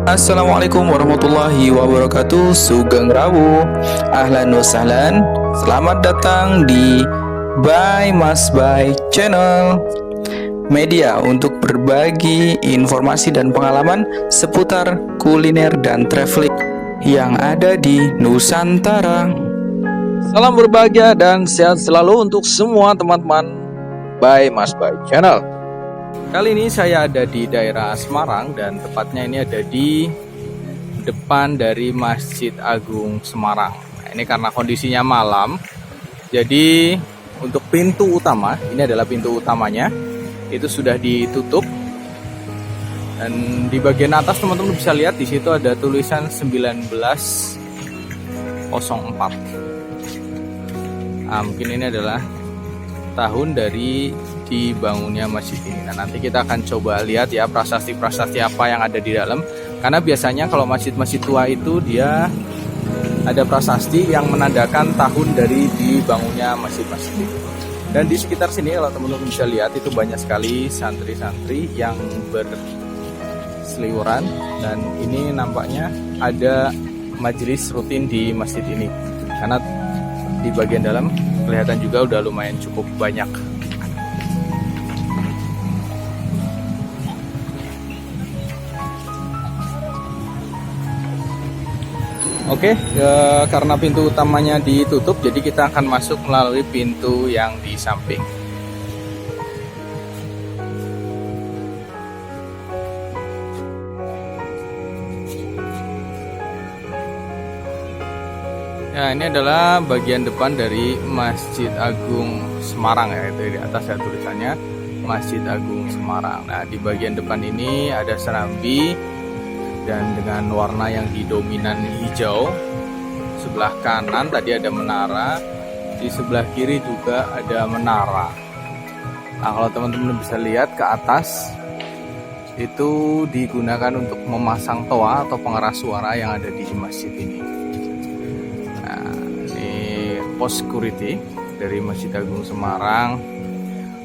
Assalamualaikum warahmatullahi wabarakatuh. Sugeng Rawu. Ahlan wa sahlan. Selamat datang di By Mas By Channel, media untuk berbagi informasi dan pengalaman seputar kuliner dan traveling yang ada di Nusantara. Salam berbahagia dan sehat selalu untuk semua teman-teman By Mas By Channel. Kali ini saya ada di daerah Semarang dan tepatnya ini ada di depan dari Masjid Agung Semarang. Nah, ini karena kondisinya malam, jadi untuk pintu utama, ini adalah pintu utamanya, itu sudah ditutup. Dan di bagian atas teman-teman bisa lihat di situ ada tulisan 1904. Nah, mungkin ini adalah tahun dari dibangunnya masjid ini. Nah, nanti kita akan coba lihat ya prasasti-prasasti apa yang ada di dalam. Karena biasanya kalau masjid-masjid tua itu dia ada prasasti yang menandakan tahun dari dibangunnya masjid-masjid itu. Dan di sekitar sini kalau teman-teman bisa lihat itu banyak sekali santri-santri yang berseliweran, dan ini nampaknya ada majelis rutin di masjid ini. Karena di bagian dalam kelihatan juga udah lumayan cukup banyak. Oke, karena pintu utamanya ditutup, jadi kita akan masuk melalui pintu yang di samping. Ya, ini adalah bagian depan dari Masjid Agung Semarang ya, itu di atas ya tulisannya Masjid Agung Semarang. Nah, di bagian depan ini ada serambi dan dengan warna yang didominan hijau. Sebelah kanan tadi ada menara, di sebelah kiri juga ada menara. Nah, kalau teman-teman bisa lihat ke atas, itu digunakan untuk memasang toa atau pengeras suara yang ada di masjid ini. Nah, ini pos security dari Masjid Agung Semarang,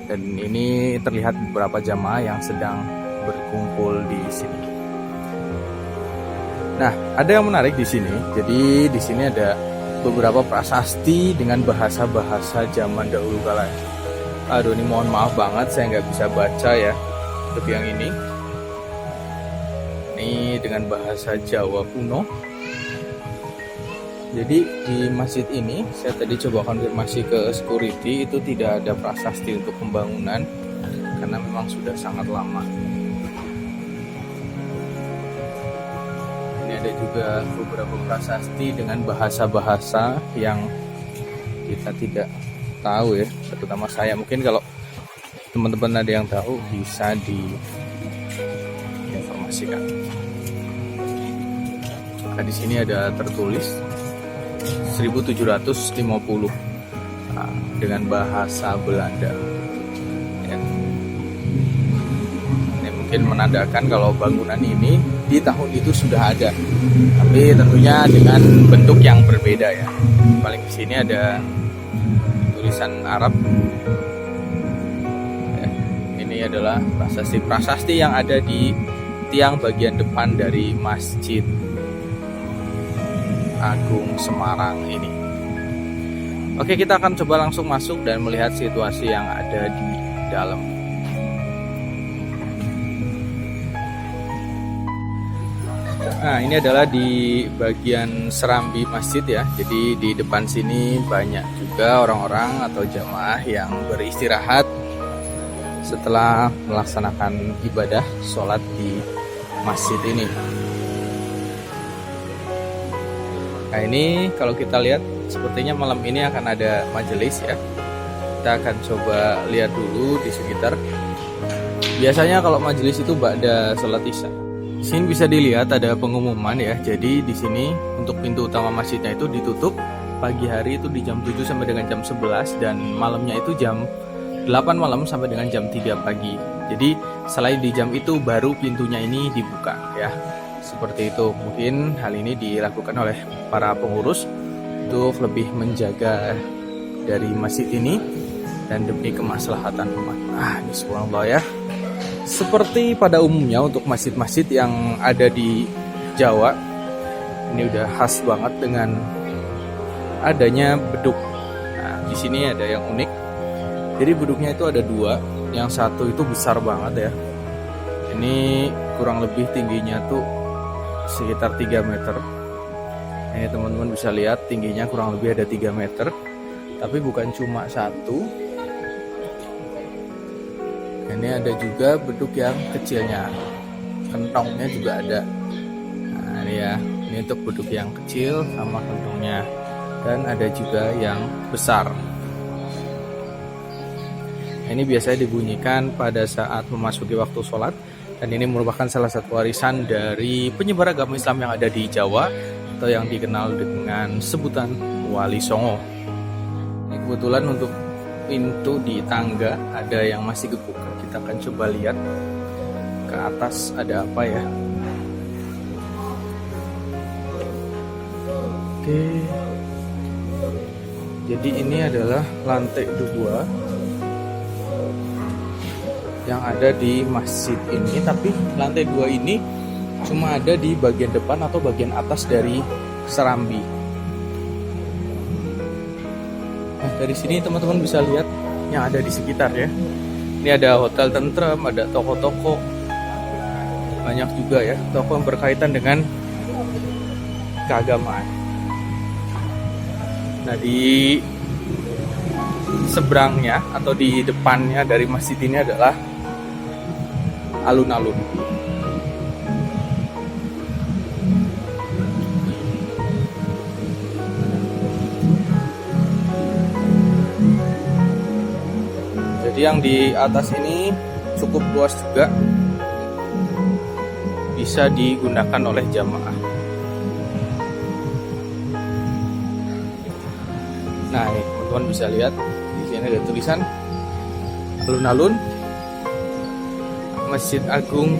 dan ini terlihat beberapa jamaah yang sedang berkumpul di sini. Nah, ada yang menarik di sini. Jadi di sini ada beberapa prasasti dengan bahasa-bahasa zaman dahulu kala. Aduh, ini mohon maaf banget saya nggak bisa baca ya untuk yang ini. Ini dengan bahasa Jawa kuno. Jadi di masjid ini saya tadi coba konfirmasi ke security, itu tidak ada prasasti untuk pembangunan karena memang sudah sangat lama. Ada juga beberapa prasasti dengan bahasa-bahasa yang kita tidak tahu ya, terutama saya. Mungkin kalau teman-teman ada yang tahu bisa diinformasikan. Nah, di sini ada tertulis 1750 dengan bahasa Belanda. Ya. Ini mungkin menandakan kalau bangunan ini di tahun itu sudah ada, tapi tentunya dengan bentuk yang berbeda ya. Paling di sini ada tulisan Arab. Ya, ini adalah prasasti-prasasti yang ada di tiang bagian depan dari Masjid Agung Semarang ini. Oke, kita akan coba langsung masuk dan melihat situasi yang ada di dalam. Nah, ini adalah di bagian serambi masjid ya. Jadi di depan sini banyak juga orang-orang atau jamaah yang beristirahat setelah melaksanakan ibadah sholat di masjid ini. Nah, ini kalau kita lihat sepertinya malam ini akan ada majelis ya. Kita akan coba lihat dulu di sekitar. Biasanya kalau majelis itu ba'da sholat isya. Di sini bisa dilihat ada pengumuman ya. Jadi di sini untuk pintu utama masjidnya itu ditutup pagi hari itu di jam 7 sampai dengan jam 11, dan malamnya itu jam 8 malam sampai dengan jam 3 pagi. Jadi selain di jam itu baru pintunya ini dibuka ya. Seperti itu. Mungkin hal ini dilakukan oleh para pengurus untuk lebih menjaga dari masjid ini dan demi kemaslahatan umat. Ini subhanallah ya. Seperti pada umumnya untuk masjid-masjid yang ada di Jawa. Ini udah khas banget dengan adanya beduk. Nah, di sini ada yang unik. Jadi beduknya itu ada dua. Yang satu itu besar banget ya. Ini kurang lebih tingginya tuh sekitar 3 meter. Ini teman-teman bisa lihat tingginya kurang lebih ada 3 meter. Tapi bukan cuma satu. Ini ada juga beduk yang kecilnya. Kentongnya juga ada. Nah ini ya, ini untuk beduk yang kecil sama kentongnya. Dan ada juga yang besar. Ini biasanya dibunyikan pada saat memasuki waktu sholat. Dan ini merupakan salah satu warisan dari penyebar agama Islam yang ada di Jawa, atau yang dikenal dengan sebutan Wali Songo. Ini kebetulan untuk pintu di tangga ada yang masih kebuka. Kita akan coba lihat ke atas ada apa ya. Oke. Jadi ini adalah lantai 2 yang ada di masjid ini, tapi lantai 2 ini cuma ada di bagian depan atau bagian atas dari serambi. Nah, dari sini teman-teman bisa lihat yang ada di sekitar ya. Ini ada hotel tentrem, ada toko-toko, banyak juga ya toko yang berkaitan dengan keagamaan. Nah, di seberangnya atau di depannya dari masjid ini adalah alun-alun. Jadi yang di atas ini cukup luas juga, bisa digunakan oleh jamaah. Nah, ini teman-teman bisa lihat di sini ada tulisan alun-alun Masjid Agung,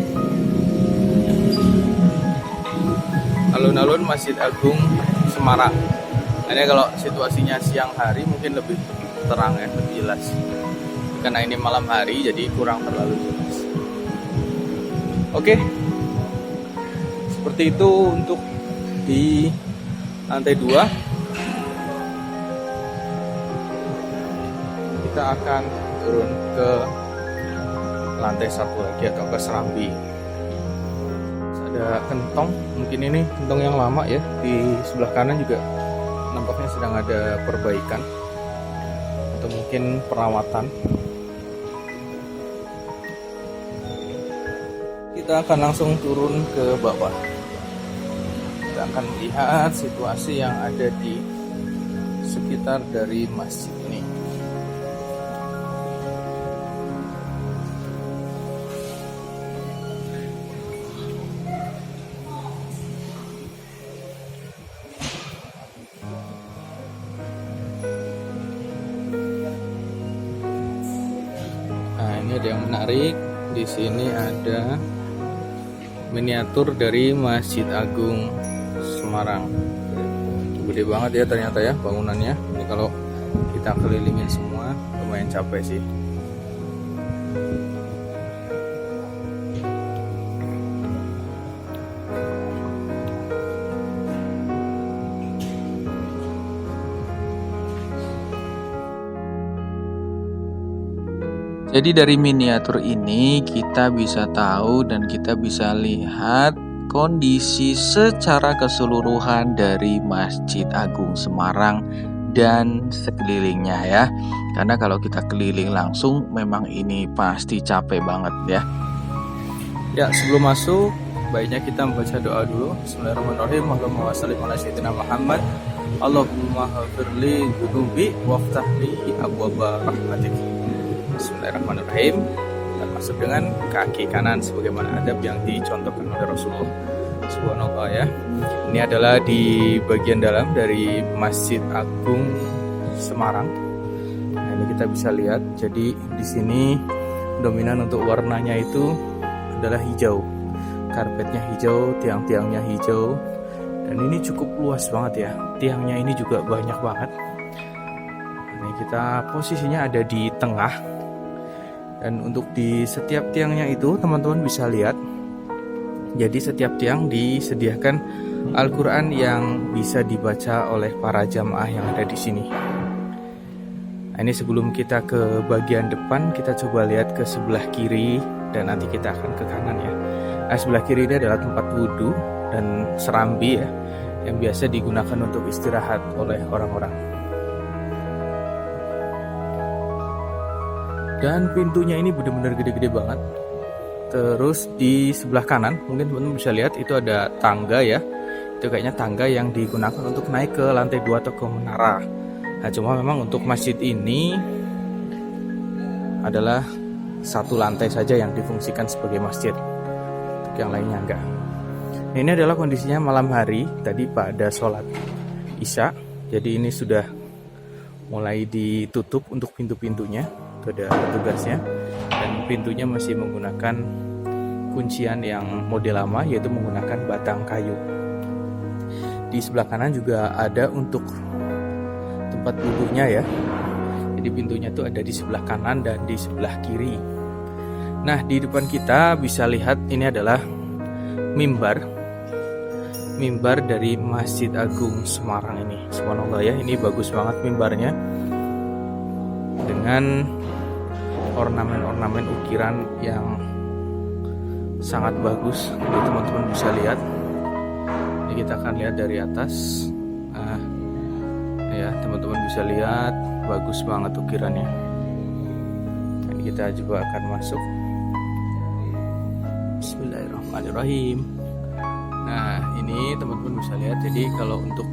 alun-alun Masjid Agung Semarang. Nah, ini kalau situasinya siang hari mungkin lebih terang ya, lebih jelas. Karena ini malam hari jadi kurang terlalu jelas. Oke, seperti itu untuk di lantai 2. Kita akan turun ke lantai 1 lagi atau ke serambi. Ada kentong, mungkin ini kentong yang lama ya. Di sebelah kanan juga nampaknya sedang ada perbaikan atau mungkin perawatan. Kita akan langsung turun ke bawah. Kita akan melihat situasi yang ada di sekitar dari masjid ini. Nah, ini ada yang menarik. Di sini ada miniatur dari Masjid Agung Semarang. Gede banget ya ternyata ya bangunannya. Ini kalau kita kelilingin semua lumayan capek sih. Jadi dari miniatur ini kita bisa tahu dan kita bisa lihat kondisi secara keseluruhan dari Masjid Agung Semarang dan sekelilingnya ya. Karena kalau kita keliling langsung memang ini pasti capek banget ya. Ya, sebelum masuk baiknya kita membaca doa dulu. Bismillahirrahmanirrahim. Allahumma shalli ala sayyidina Muhammad. Allahumma ghfirli dzunubi waftahli abwaaba rahmatik. Bismillahirrahmanirrahim. Dan masuk dengan kaki kanan sebagaimana adab yang dicontohkan oleh Rasulullah. Subhanallah ya. Ini adalah di bagian dalam dari Masjid Agung Semarang. Nah, ini kita bisa lihat. Jadi di sini dominan untuk warnanya itu adalah hijau. Karpetnya hijau, tiang-tiangnya hijau. Dan ini cukup luas banget ya. Tiangnya ini juga banyak banget. Ini kita posisinya ada di tengah. Dan untuk di setiap tiangnya itu teman-teman bisa lihat Jadi setiap tiang disediakan Al-Quran yang bisa dibaca oleh para jamaah yang ada di sini. Nah, ini sebelum kita ke bagian depan, kita coba lihat ke sebelah kiri dan nanti kita akan ke kanan ya. Nah, sebelah kiri ini adalah tempat wudhu dan serambi ya, yang biasa digunakan untuk istirahat oleh orang-orang. Dan pintunya ini benar-benar gede-gede banget. Terus di sebelah kanan, mungkin teman-teman bisa lihat itu ada tangga ya. Itu kayaknya tangga yang digunakan untuk naik ke lantai 2 atau ke menara. Nah, cuma memang untuk masjid ini adalah satu lantai saja yang difungsikan sebagai masjid. Untuk yang lainnya enggak. Nah, ini adalah kondisinya malam hari. Tadi pada sholat Isya. Jadi ini sudah mulai ditutup untuk pintu-pintunya. Itu ada petugasnya. Dan pintunya masih menggunakan kuncian yang model lama, yaitu menggunakan batang kayu. Di sebelah kanan juga ada untuk tempat wudhunya ya. Jadi pintunya itu ada di sebelah kanan dan di sebelah kiri. Nah, di depan kita bisa lihat ini adalah mimbar dari Masjid Agung Semarang ini. Subhanallah ya, ini bagus banget mimbarnya dengan ornamen-ornamen ukiran yang sangat bagus. Jadi teman-teman bisa lihat. Ini kita akan lihat dari atas. Nah, ya teman-teman bisa lihat bagus banget ukirannya. Ini kita coba akan masuk. Bismillahirrahmanirrahim. Nah, ini teman-teman bisa lihat. Jadi kalau untuk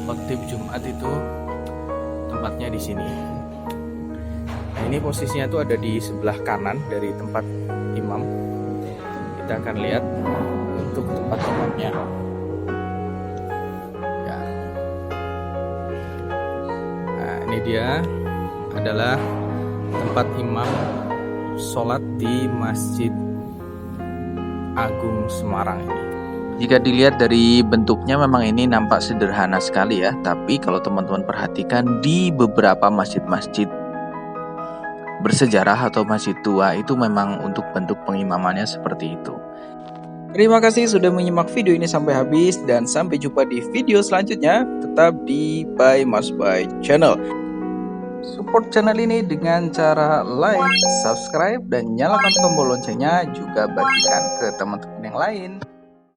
khotib Jumat itu tempatnya di sini. Nah, ini posisinya tuh ada di sebelah kanan dari tempat imam. Kita akan lihat untuk tempat imamnya. Ya. Nah, ini dia adalah tempat imam sholat di Masjid Agung Semarang ini. Jika dilihat dari bentuknya memang ini nampak sederhana sekali ya. Tapi kalau teman-teman perhatikan di beberapa masjid-masjid bersejarah atau masjid tua itu memang untuk bentuk pengimamannya seperti itu. Terima kasih sudah menyimak video ini sampai habis dan sampai jumpa di video selanjutnya. Tetap di By Mas By Channel. Support channel ini dengan cara like, subscribe, dan nyalakan tombol loncengnya, juga bagikan ke teman-teman yang lain.